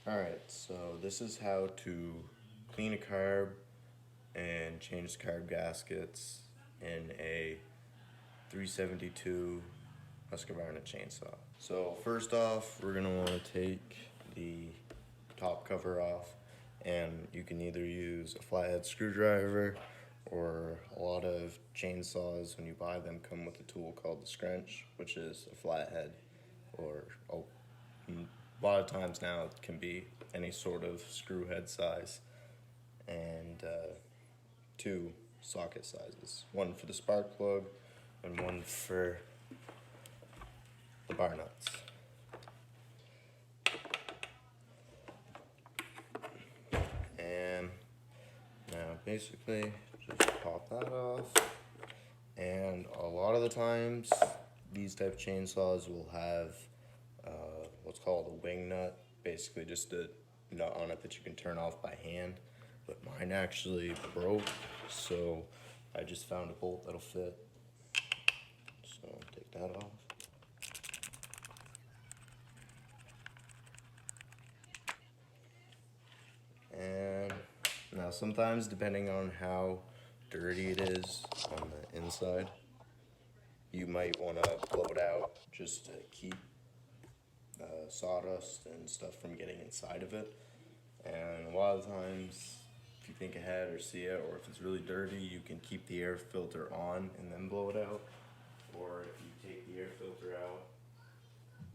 Alright, so this is how to clean a carb and change the carb gaskets in a 372 Husqavarna chainsaw. So first off, we're going to want to take the top cover off, and you can either use a flathead screwdriver, or a lot of chainsaws when you buy them come with a tool called the scrunch, which is a flathead, or a lot of times now it can be any sort of screw head size, and two socket sizes, one for the spark plug and one for the bar nuts. And now basically just pop that off, and a lot of the times these type of chainsaws will have what's called a wing nut, basically just a nut on it that you can turn off by hand, but mine actually broke, so I just found a bolt that'll fit. So take that off. And now sometimes, depending on how dirty it is on the inside, you might want to blow it out just to keep sawdust and stuff from getting inside of it. And a lot of times, if you think ahead or see it, or if it's really dirty, you can keep the air filter on and then blow it out. Or if you take the air filter out,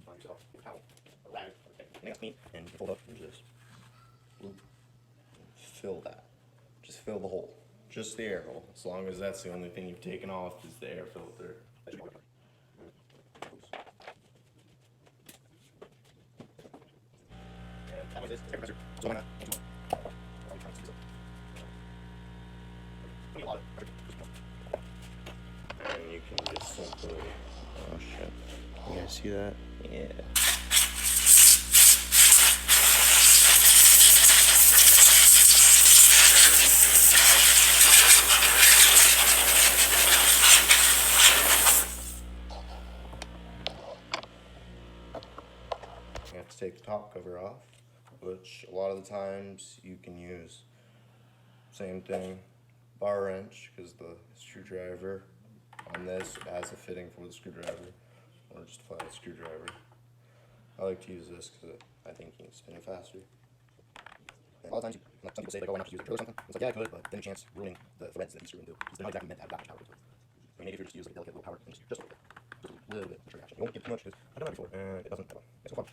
find yourself a towel, a rag, and you fold up and just fill that. Just fill the hole. Just the air hole. As long as that's the only thing you've taken off is the air filter. And you can just simply, oh shit, you guys see that? Yeah. You have to take the top cover off, which a lot of the times you can use same thing, bar wrench, because the screwdriver on this has a fitting for the screwdriver, or just a flat screwdriver. I like to use this because I think you can spin it faster. And a lot of times, some people say like, oh, why not just use a drill or something? It's like, yeah, I could, but then a chance ruining the threads that you screw into, because they're not exactly meant to have that much power to it. I mean, maybe if you're just using like a delicate little power, then just a little bit. Just a little bit of trigger action. You won't get too much, because I've done that before, and it doesn't, it's no fun.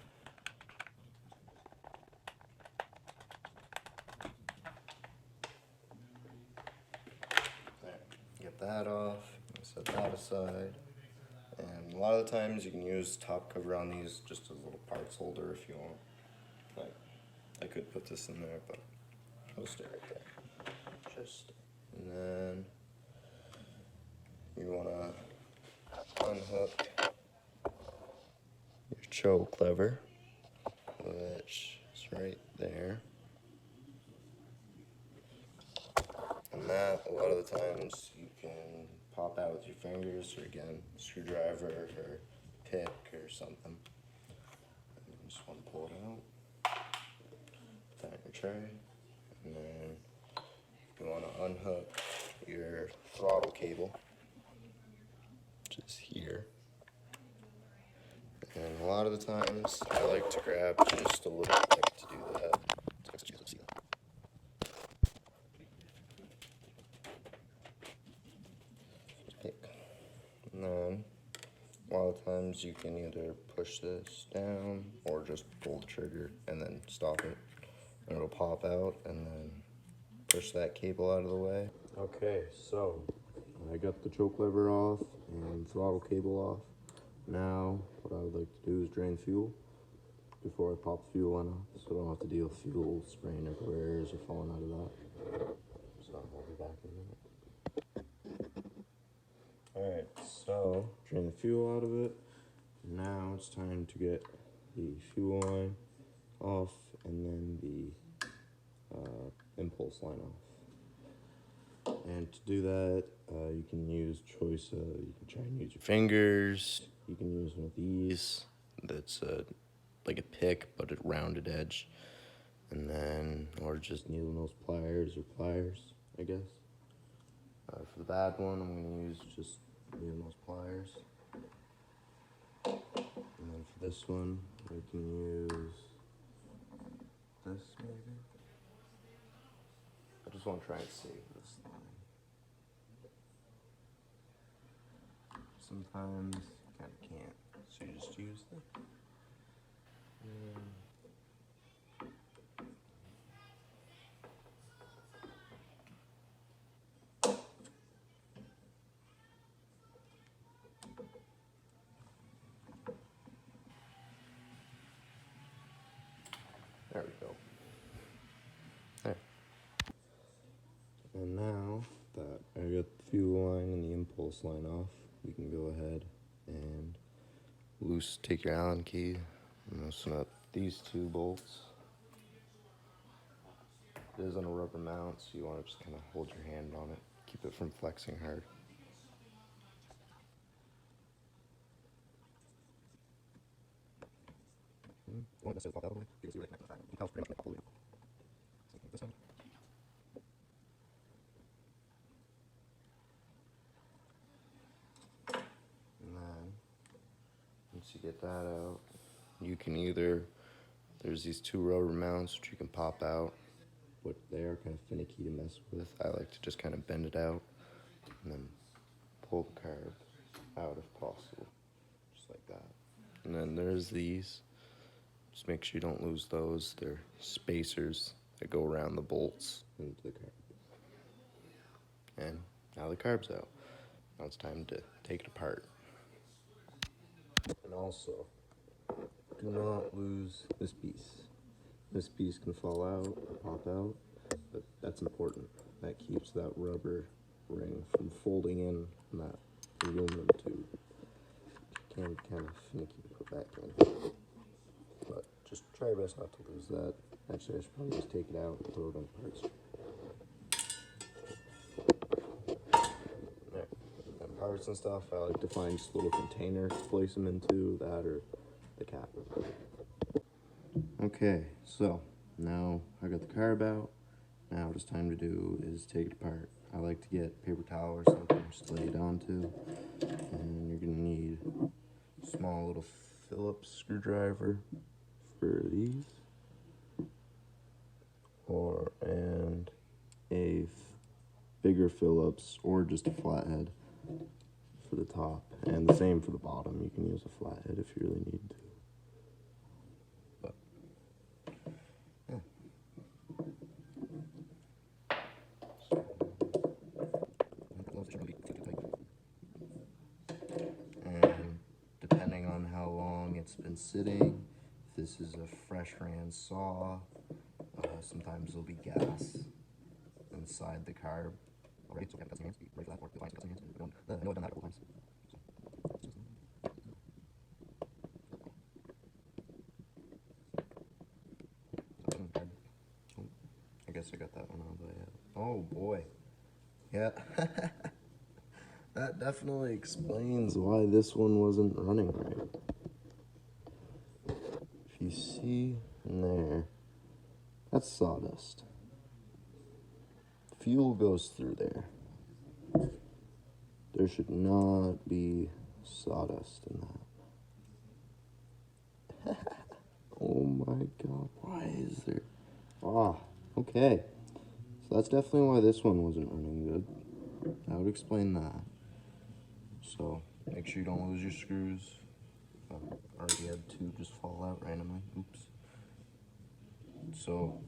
Get that off, set that aside, and a lot of the times you can use top cover on these just as a little parts holder if you want. Like, I could put this in there, but I'll stay right there. And then you want to unhook your choke lever, which is right there. And that, a lot of the times, you can pop out with your fingers, or again, screwdriver, or pick, or something. And you just want to pull it out, put that in your tray, and then you want to unhook your throttle cable, which is here. And a lot of the times, I like to grab just a little pick to do that. And then a lot of times you can either push this down or just pull the trigger and then stop it, and it'll pop out, and then push that cable out of the way. Okay, so I got the choke lever off and throttle cable off. Now what I would like to do is drain fuel before I pop the fuel on, so I don't have to deal with fuel spraying everywhere or falling out of that. So I'll be back in a minute. Alright, so drain the fuel out of it. Now it's time to get the fuel line off, and then the impulse line off. And to do that, you can use you can try and use your fingers. You can use one of these that's like a pick, but a rounded edge. And then, or just needle nose pliers or pliers, I guess. For the bad one, I'm going to use just needle nose pliers. And then for this one, we can use this maybe. I just want to try and save this line. Sometimes you kind of can't, so you just use the. There we go. There. And now that I got the fuel line and the impulse line off, we can go ahead and take your Allen key and loosen up these two bolts. It is on a rubber mount, so you want to just kind of hold your hand on it, keep it from flexing hard. Won't necessarily pop out all the way. You can see where it connects to the fact. The cal's pretty much connected all the way up. Same thing with this end. And then, once you get that out, you can either, there's these two rubber mounts which you can pop out, but they are kind of finicky to mess with. I like to just kind of bend it out and then pull the carb out if possible, just like that. And then there's these. Just make sure you don't lose those. They're spacers that go around the bolts into the carb. And now the carb's out. Now it's time to take it apart. And also, do not lose this piece. This piece can fall out or pop out, but that's important. That keeps that rubber ring from folding in that aluminum tube. It can be kind of finicky to put back in. But just try your best not to lose that. Actually, I should probably just take it out and throw it on parts. There. And parts and stuff, I like to find just a little container to place them into, that or the cap. Okay, so now I got the carb out. Now what it's time to do is take it apart. I like to get paper towel or something just to lay it onto. And you're gonna need a small little Phillips screwdriver for these, and a bigger Phillips or just a flathead for the top, and the same for the bottom. You can use a flathead if you really need to. But yeah. And depending on how long it's been sitting, if this is a fresh ran saw, sometimes there'll be gas inside the carb already, so we haven't got some hands, be ready for that, or the lines got some hands. I know I've done that a couple times. I guess I got that one on, but yeah. Oh boy. Yeah. That definitely explains why this one wasn't running right. If you see in there, that's sawdust. Fuel goes through there. There should not be sawdust in that. Oh my god, why is there? Okay. So that's definitely why this one wasn't running good. That would explain that. So make sure you don't lose your screws. Already had two just fall out randomly. Oops. So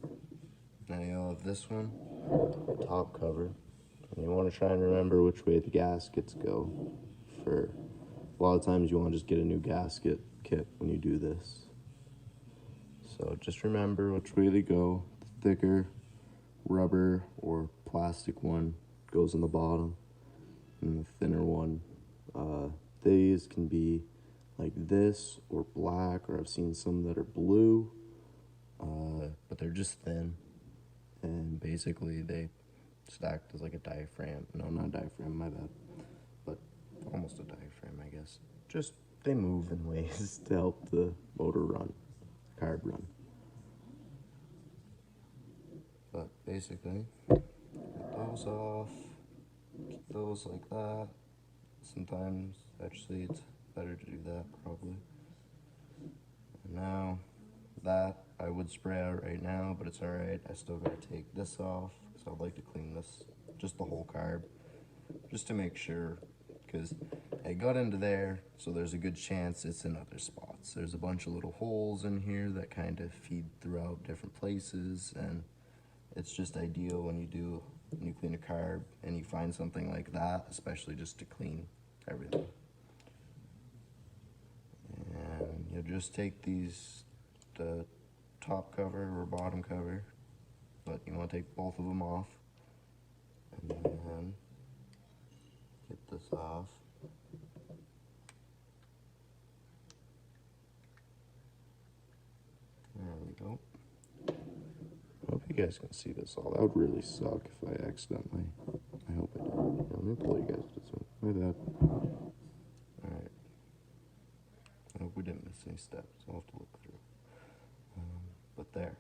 now you'll have this one, top cover, and you want to try and remember which way the gaskets go. For a lot of times you want to just get a new gasket kit when you do this. So just remember which way they go. The thicker rubber or plastic one goes in the bottom, and the thinner one, these can be like this or black, or I've seen some that are blue, but they're just thin, and basically they stacked as like a diaphragm. No, not a diaphragm, my bad, but almost a diaphragm, I guess. Just they move in ways to help the motor run, carb run. But basically, get those off, keep those like that. Sometimes, actually, it's better to do that probably. And now, that I would spray out right now, but it's alright. I still gotta take this off, because I'd like to clean this, just the whole carb, just to make sure, because I got into there, so there's a good chance it's in other spots. There's a bunch of little holes in here that kind of feed throughout different places, and it's just ideal when you clean a carb and you find something like that, especially just to clean everything. And you'll just take the top cover or bottom cover, but you want to take both of them off, and then get this off. There we go. I hope you guys can see this all. That would really suck if I accidentally. I hope I didn't. Let me pull you guys to this one. My bad. Alright. I hope we didn't miss any steps. I'll have to look through. But there.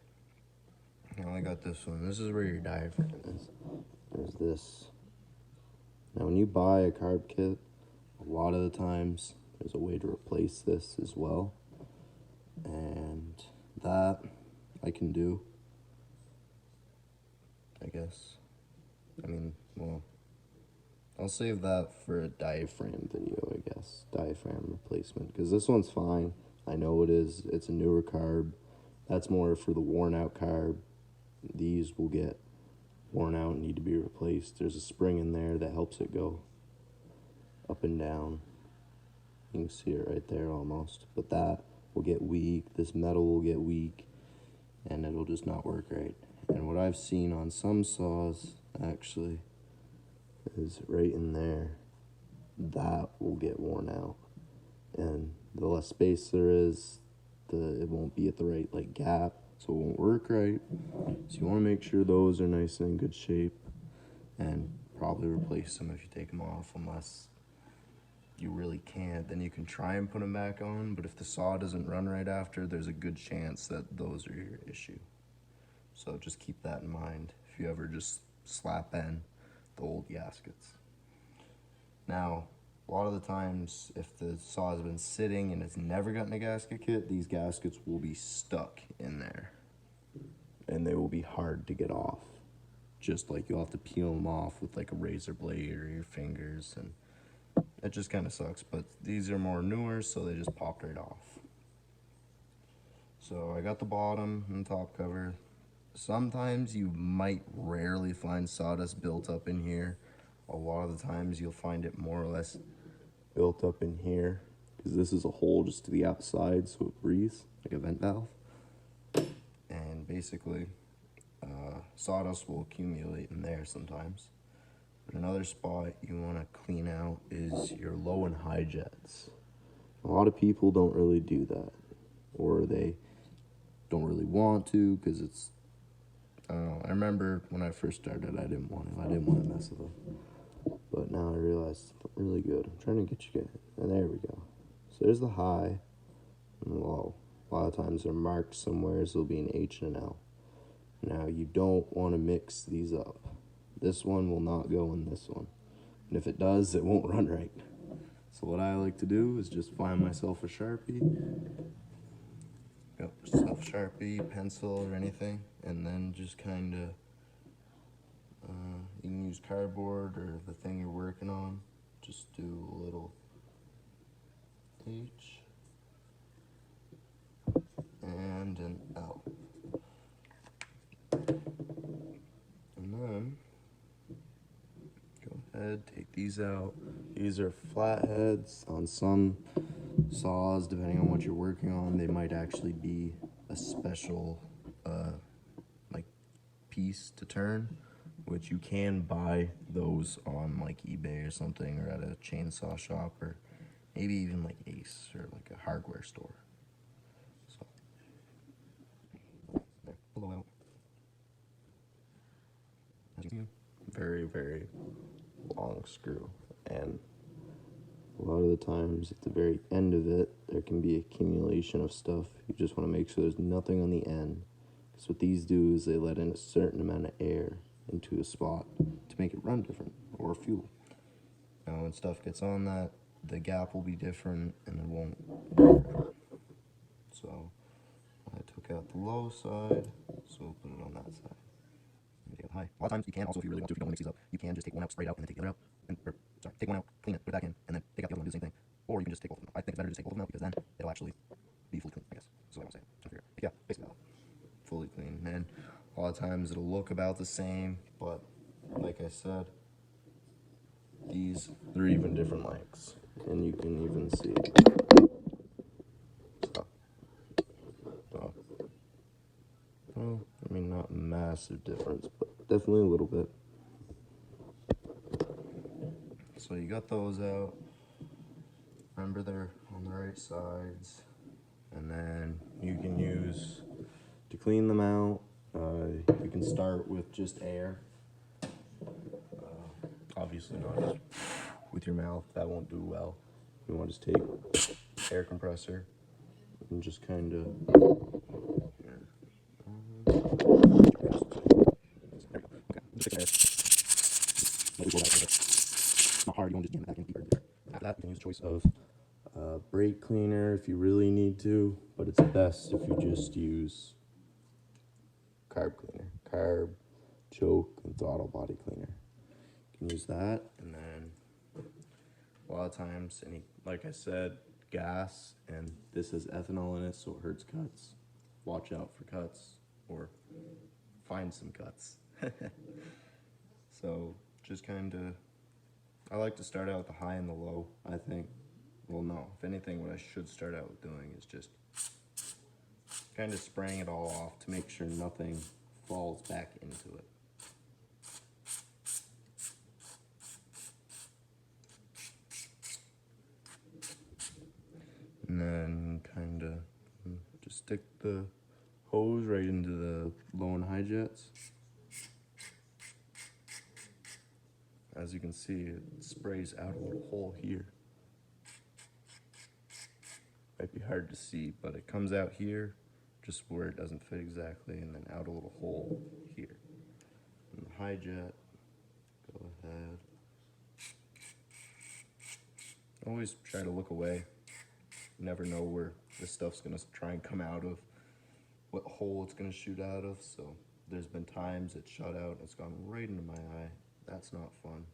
Now I got this one. This is where your diaphragm is. There's this. Now when you buy a carb kit, a lot of the times there's a way to replace this as well. And that I can do, I guess. I mean, well, I'll save that for a diaphragm video, I guess. Diaphragm replacement, because this one's fine. I know it is. It's a newer carb. That's more for the worn out carb. These will get worn out and need to be replaced. There's a spring in there that helps it go up and down. You can see it right there almost. But that will get weak. This metal will get weak, and it'll just not work right. And what I've seen on some saws, actually, is right in there. That will get worn out. And the less space there is, it won't be at the right gap, so it won't work right. So you want to make sure those are nice and in good shape, and probably replace them if you take them off, unless you really can't. Then you can try and put them back on, but if the saw doesn't run right after, there's a good chance that those are your issue. So just keep that in mind if you ever just slap in the old gaskets. Now, a lot of the times, if the saw has been sitting and it's never gotten a gasket kit, these gaskets will be stuck in there, and they will be hard to get off. Just like you'll have to peel them off with like a razor blade or your fingers, and it just kind of sucks. But these are more newer, so they just popped right off. So I got the bottom and top cover. Sometimes you might rarely find sawdust built up in here. A lot of the times you'll find it more or less built up in here, because this is a hole just to the outside so it breathes, like a vent valve. And basically, sawdust will accumulate in there sometimes. But another spot you want to clean out is your low and high jets. A lot of people don't really do that, or they don't really want to, because it's, I don't know. I remember when I first started, I didn't want to mess with them. But now I realize it's really good. I'm trying to get you guys, and there we go. So there's the high and the low. A lot of times they're marked somewhere, so there'll be an H and an L. Now you don't want to mix these up. This one will not go in this one. And if it does, it won't run right. So what I like to do is just find myself a Sharpie. Yep, Sharpie, pencil, or anything. And then just kind of, you can use cardboard or the thing you're working on. Just do a little H and an L. And then go ahead, take these out. These are flatheads. On some saws, depending on what you're working on, they might actually be a special like piece to turn, which you can buy those on like eBay or something, or at a chainsaw shop, or maybe even like Ace or like a hardware store. So there, pull out. Very, very long screw, and a lot of the times at the very end of it there can be accumulation of stuff. You just want to make sure there's nothing on the end, So what these do is they let in a certain amount of air into a spot to make it run different, or fuel. Now when stuff gets on that, the gap will be different and it won't work. So I took out the low side, so we'll put it on that side. Take out the high. A lot of times you can also, if you really want to, if you don't want to mix these up, you can just take one out, spray it out, and then take the other out. Take one out, clean it, put it back in, and then take out the other one, do the same thing. Or you can just take both of them. I think it's better to take both of them out because then it'll actually be fully clean, I guess. That's what I want to say. Yeah, basically fully clean. And a lot of times it'll look about the same, but like I said, they're even different lengths, and you can even see. Well, I mean, not massive difference, but definitely a little bit. So you got those out. Remember they're on the right sides. And then you can use, to clean them out, you can start with just air. Obviously not just with your mouth, that won't do well. You want to just take air compressor and just kind of not hard, you want to just jam it back in deeper. After that, you can use a choice of brake cleaner if you really need to, but it's best if you just use carb cleaner, carb, choke, and throttle body cleaner. You can use that, and then a lot of times, like I said, gas, and this has ethanol in it, so it hurts cuts. Watch out for cuts, or find some cuts. So just kind of, I like to start out with the high and the low, I think. Well, no, if anything, what I should start out with doing is just kind of spraying it all off to make sure nothing falls back into it. And then kind of just stick the hose right into the low and high jets. As you can see, it sprays out a little hole here. Might be hard to see, but it comes out here, just where it doesn't fit exactly, and then out a little hole here. And the high jet, go ahead. Always try to look away. You never know where this stuff's gonna try and come out of, what hole it's gonna shoot out of, so there's been times it's shot out and it's gone right into my eye. That's not fun.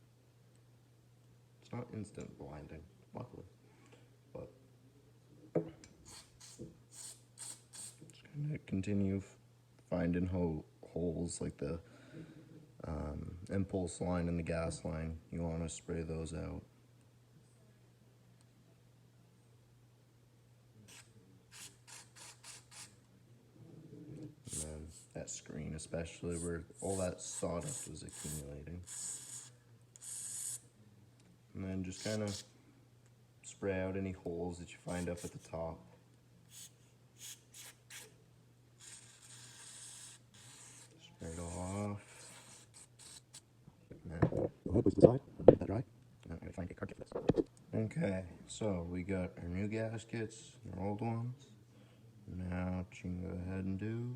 It's not instant blinding, luckily, but just kind of continue finding holes like the impulse line and the gas line. You want to spray those out. And then that screen, especially where all that sawdust was accumulating. And then just kind of spray out any holes that you find up at the top. Spray it all off. And then push to the side, let that dry. And I'm going to find a card kit for this. Okay, so we got our new gaskets and our old ones. Now what you can go ahead and do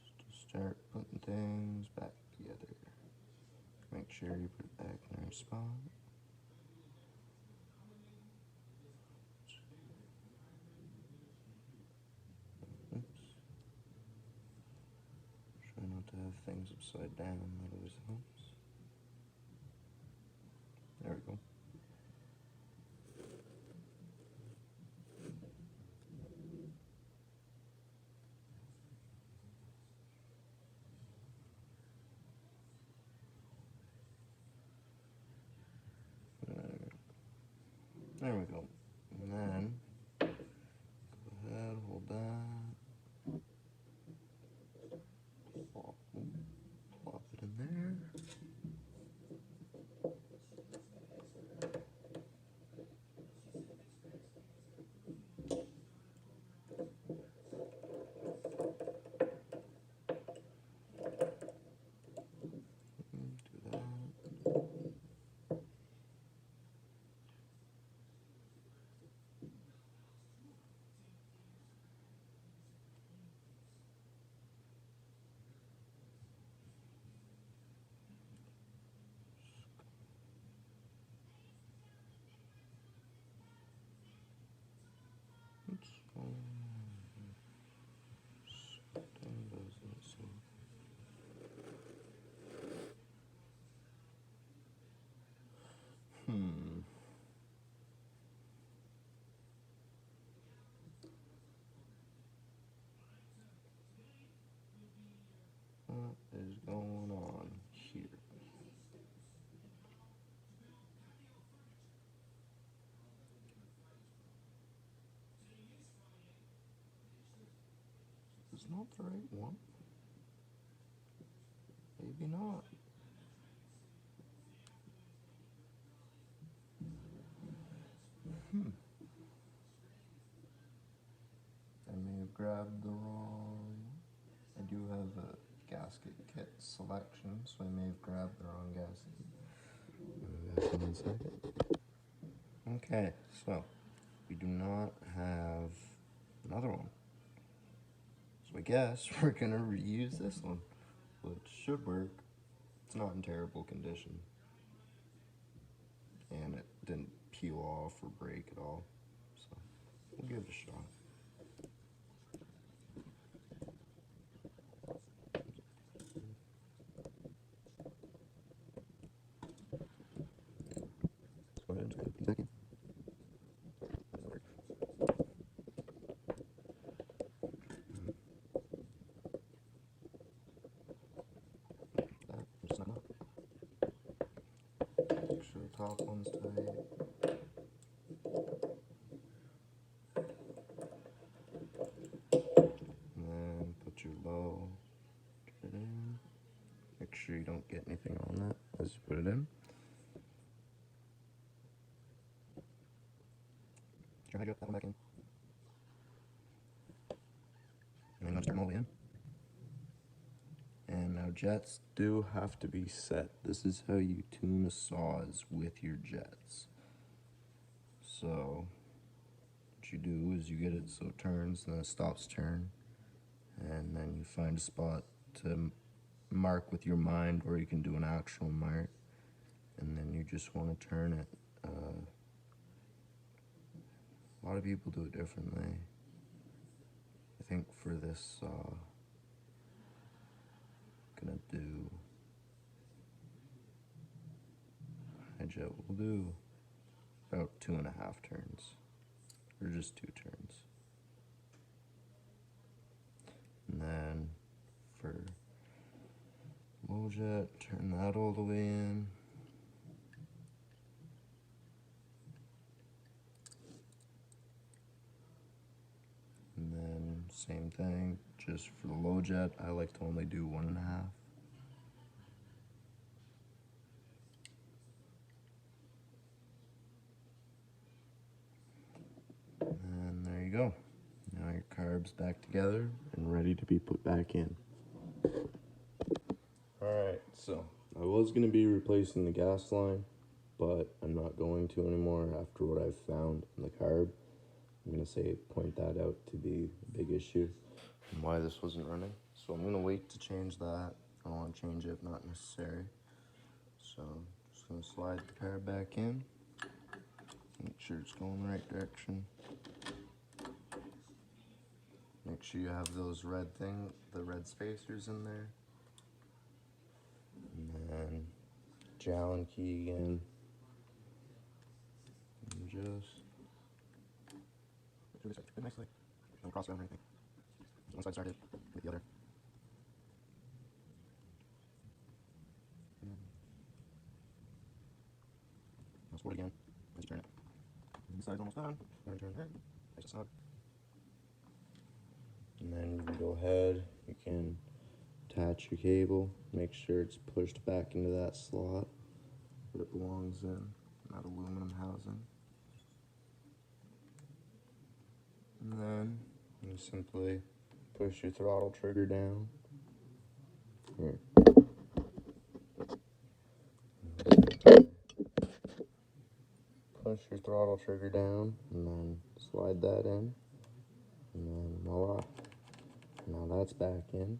is to start putting things back together. Make sure you put it back in the right spot. Oops. Try not to have things upside down, that always helps. There we go. There we go. And then, go ahead, hold that. Plop it in there. Do that. not the right one. Maybe not. I may have grabbed the wrong. I do have a gasket kit selection, so I may have grabbed the wrong gasket. One second. Okay, so we do not have another one. So I guess we're gonna reuse this one, which should work. It's not in terrible condition. And it didn't peel off or break at all. So we'll give it a shot. Go ahead and take a second. Just not enough. Make sure the top one's tight. And then put your low, get it in. Make sure you don't get anything on that as you put it in. Try to get that one back in. And then I'm gonna start molding in. And now jets do have to be set. This is how you tune a saws with your jets. So what you do is you get it so it turns, then it stops turn, and then you find a spot to mark with your mind, or you can do an actual mark, and then you just want to turn it. A lot of people do it differently. I think for this saw, I'm gonna do my jet will do about 2.5 turns, or just 2 turns. And then for low jet, turn that all the way in. And then same thing, just for the low jet, I like to only do 1.5. And there you go. Now your carb's back together and ready to be put back in. Alright, so I was going to be replacing the gas line, but I'm not going to anymore after what I've found in the carb. I'm going to point that out to be a big issue and why this wasn't running. So I'm going to wait to change that. I don't want to change it if not necessary. So I'm just going to slide the carb back in. Make sure it's going the right direction. Make sure you have those the red spacers in there. And then Allen key again. And just do this nicely. Don't cross around or anything. One side started with the other. Now sport again as you turn it. This side's almost done. Now turn it. Nice and snug. And then you can go ahead, you can attach your cable, make sure it's pushed back into that slot that it belongs in, that aluminum housing. And then you simply push your throttle trigger down. Here. Push your throttle trigger down and then slide that in. And then voila. Now that's back in.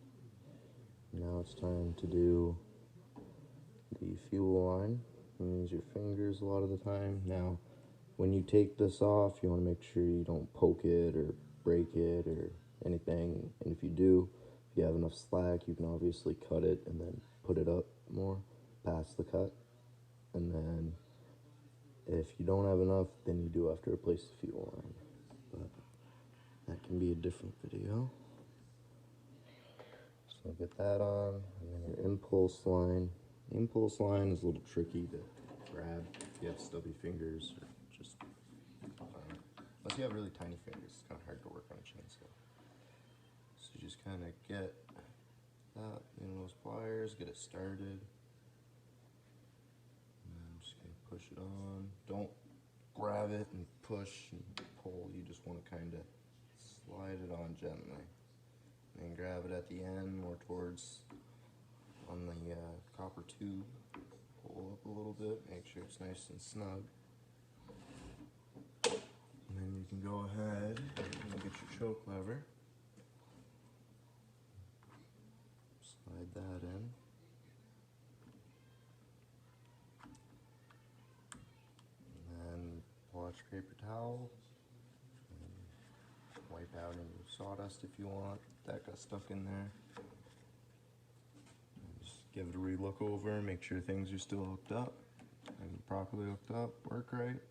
Now it's time to do the fuel line. You use your fingers a lot of the time. Now, when you take this off, you want to make sure you don't poke it or break it or anything. And if you do, if you have enough slack, you can obviously cut it and then put it up more past the cut. And then if you don't have enough, then you do have to replace the fuel line. But that can be a different video. So get that on, and then your impulse line. The impulse line is a little tricky to grab if you have stubby fingers, or just, unless you have really tiny fingers, it's kind of hard to work on a chainsaw. So you just kind of get that in those pliers, get it started. And I'm just going to push it on. Don't grab it and push and pull. You just want to kind of slide it on gently. And then grab it at the end, more towards on the copper tube. Pull up a little bit, make sure it's nice and snug. And then you can go ahead and get your choke lever. Slide that in. And then pull out your paper towel. And wipe out any sawdust if you want. That got stuck in there. And just give it a re-look over, make sure things are still hooked up and properly hooked up, work right.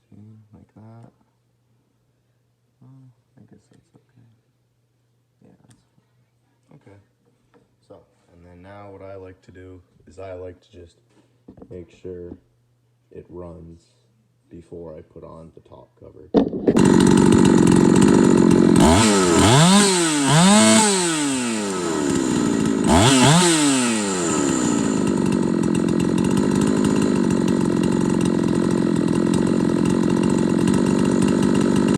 See, like that. Oh, I guess that's okay. Yeah, that's fine. Okay. So, and then now what I like to do is I like to just make sure it runs before I put on the top cover.